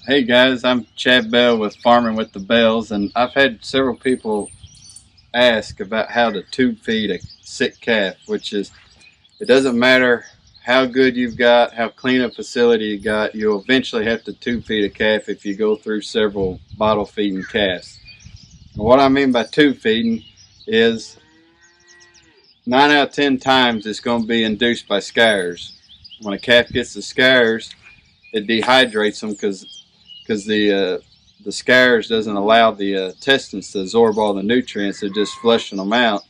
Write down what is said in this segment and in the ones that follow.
Hey guys, I'm Chad Bell with Farming with the Bells, and I've had several people ask about how to tube feed a sick calf, which is, it doesn't matter how good you've got, how clean a facility you got, you'll eventually have to tube feed a calf if you go through several bottle feeding calves. And what I mean by tube feeding is 9 out of 10 times it's going to be induced by scares. When a calf gets the scares, it dehydrates them because the scares doesn't allow the intestines to absorb all the nutrients. They're just flushing them out.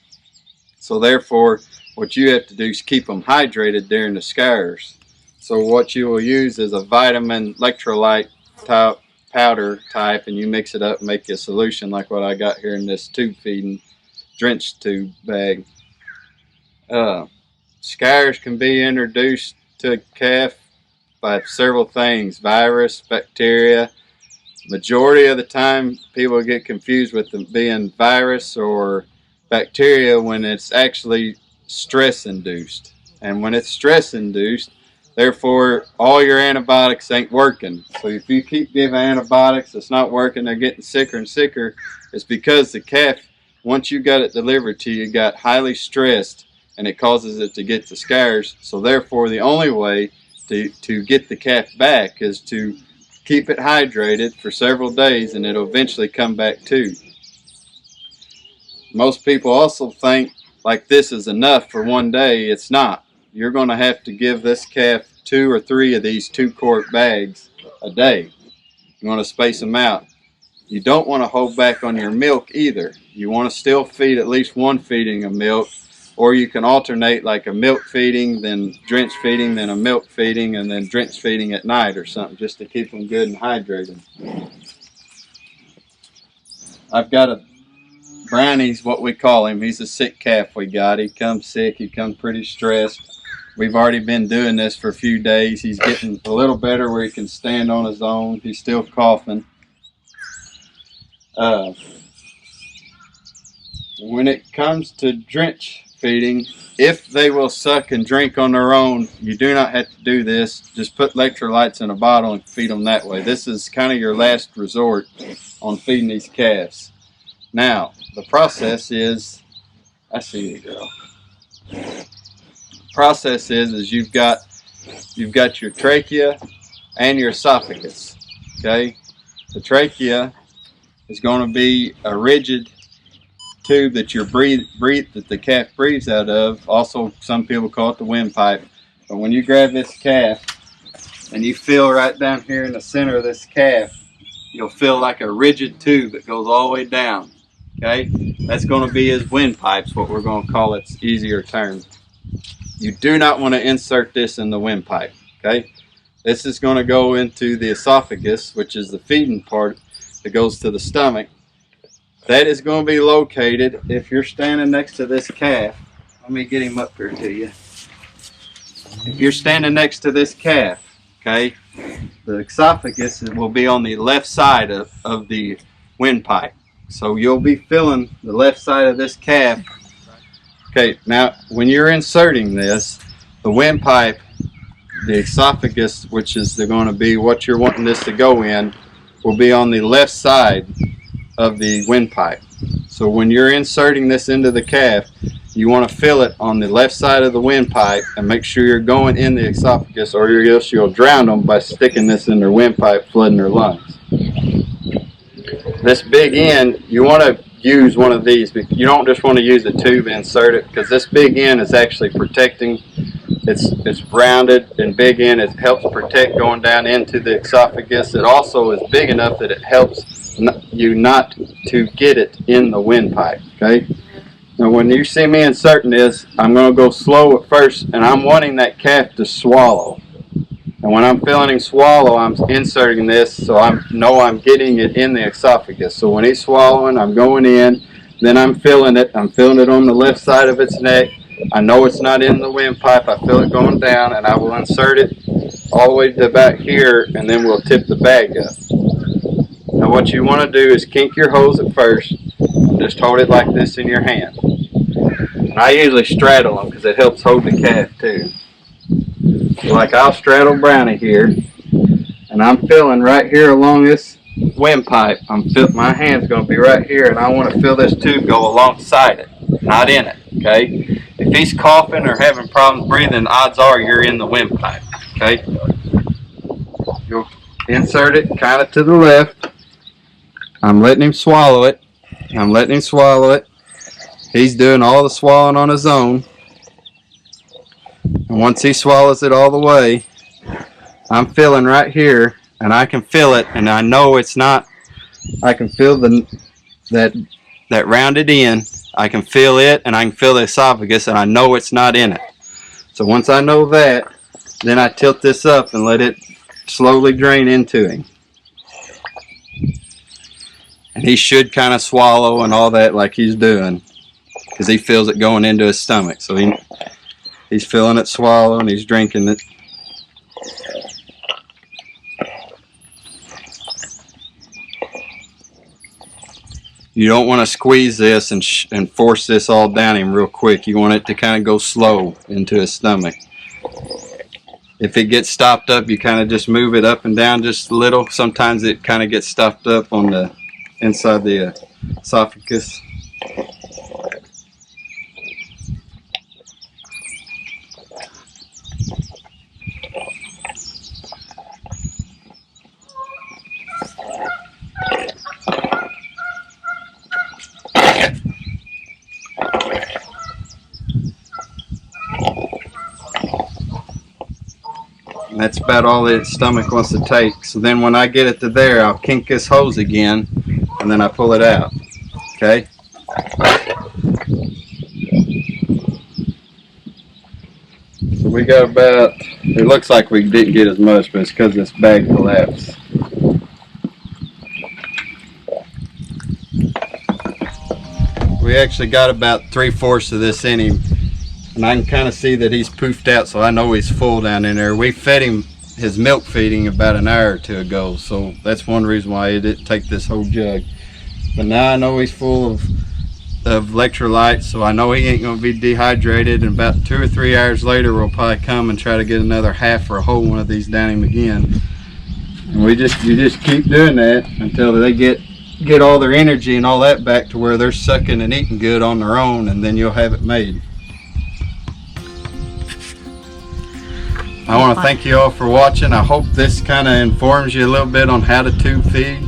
So therefore, what you have to do is keep them hydrated during the scares. So what you will use is a vitamin electrolyte type powder type, and you mix it up and make a solution like what I got here in this tube feeding drenched tube bag. Scares can be introduced to a calf by several things: virus, bacteria. Majority of the time people get confused with them being virus or bacteria when it's actually stress induced. And when it's stress induced, therefore all your antibiotics ain't working. So if you keep giving antibiotics, it's not working, they're getting sicker and sicker. It's because the calf, once you got it delivered to you, got highly stressed, and it causes it to get the scares. So therefore the only way to get the calf back is to keep it hydrated for several days, and it'll eventually come back too. Most people also think like this is enough for one day. It's not. You're going to have to give this calf 2 or 3 of these 2-quart bags a day. You want to space them out. You don't want to hold back on your milk either. You want to still feed at least one feeding of milk, or you can alternate like a milk feeding, then drench feeding, then a milk feeding, and then drench feeding at night or something, just to keep them good and hydrated. I've got a Brownie's what we call him. He's a sick calf we got. He comes sick. He comes pretty stressed. We've already been doing this for a few days. He's getting a little better where he can stand on his own. He's still coughing. When it comes to drench feeding, if they will suck and drink on their own, you do not have to do this. Just put electrolytes in a bottle and feed them that way. This is kind of your last resort on feeding these calves. Now, the process is, I see you, girl. The process is you've got your trachea and your esophagus. Okay, the trachea is going to be a rigid tube that that the calf breathes out of. Also, some people call it the windpipe. But when you grab this calf and you feel right down here in the center of this calf, you'll feel like a rigid tube that goes all the way down. Okay, that's going to be his windpipes, what we're going to call its easier term. You do not want to insert this in the windpipe. Okay, this is going to go into the esophagus, which is the feeding part that goes to the stomach. That is going to be located, if you're standing next to this calf, let me get him up here to you. If you're standing next to this calf, okay, the esophagus will be on the left side of the windpipe. So you'll be feeling the left side of this calf. Okay, now when you're inserting this, the windpipe, the esophagus, which is going to be what you're wanting this to go in, will be on the left side of the windpipe. So when you're inserting this into the calf, you want to feel it on the left side of the windpipe and make sure you're going in the esophagus, or else you'll drown them by sticking this in their windpipe, flooding their lungs. This big end, you want to use one of these. You don't just want to use a tube and insert it, because this big end is actually protecting. It's rounded and big end. It helps protect going down into the esophagus. It also is big enough that it helps you not to get it in the windpipe. Okay. Now when you see me inserting this, I'm going to go slow at first, and I'm wanting that calf to swallow. And when I'm feeling him swallow, I'm inserting this so I know I'm getting it in the esophagus. So when he's swallowing, I'm going in, then I'm feeling it. I'm feeling it on the left side of its neck. I know it's not in the windpipe. I feel it going down, and I will insert it all the way to about here, and then we'll tip the bag up. Now what you want to do is kink your hose at first, and just hold it like this in your hand. And I usually straddle them because it helps hold the calf too. So like I'll straddle Brownie here, and I'm feeling right here along this windpipe. My hand's going to be right here, and I want to feel this tube go alongside it, not in it. Okay. If he's coughing or having problems breathing, odds are you're in the windpipe. Okay. You'll insert it kind of to the left. I'm letting him swallow it. He's doing all the swallowing on his own. And once he swallows it all the way, I'm feeling right here, and I can feel it, and I know it's not. I can feel that rounded end. I can feel it, and I can feel the esophagus, and I know it's not in it. So once I know that, then I tilt this up and let it slowly drain into him. And he should kind of swallow and all that like he's doing, because he feels it going into his stomach. So he's feeling it swallow, and he's drinking it. You don't want to squeeze this and force this all down him real quick. You want it to kind of go slow into his stomach. If it gets stopped up, you kind of just move it up and down just a little. Sometimes it kind of gets stopped up on the inside the esophagus. And that's about all the stomach wants to take. So then when I get it to there, I'll kink this hose again, and then I pull it out. Okay? So we got about, it looks like we didn't get as much, but it's because this bag collapsed. We actually got about 3/4 of this in him. And I can kind of see that he's poofed out, so I know he's full down in there. We fed him his milk feeding about an hour or two ago, so that's one reason why he didn't take this whole jug. But now I know he's full of electrolytes, so I know he ain't going to be dehydrated. And about 2 or 3 hours later, we'll probably come and try to get another half or a whole one of these down him again. And you just keep doing that until they get all their energy and all that back to where they're sucking and eating good on their own, and then you'll have it made. I want to thank you all for watching. I hope this kind of informs you a little bit on how to tube feed.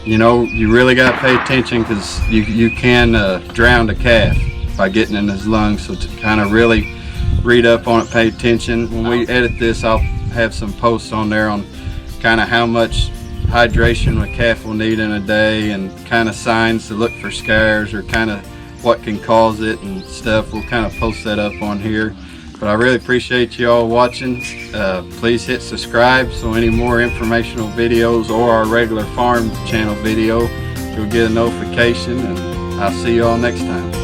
You know, you really got to pay attention, because you can drown a calf by getting in his lungs. So to kind of really read up on it, pay attention. When we edit this, I'll have some posts on there on kind of how much hydration a calf will need in a day, and kind of signs to look for scares, or kind of what can cause it and stuff. We'll kind of post that up on here. But I really appreciate you all watching. Please hit subscribe, so any more informational videos or our regular farm channel video, you'll get a notification, and I'll see you all next time.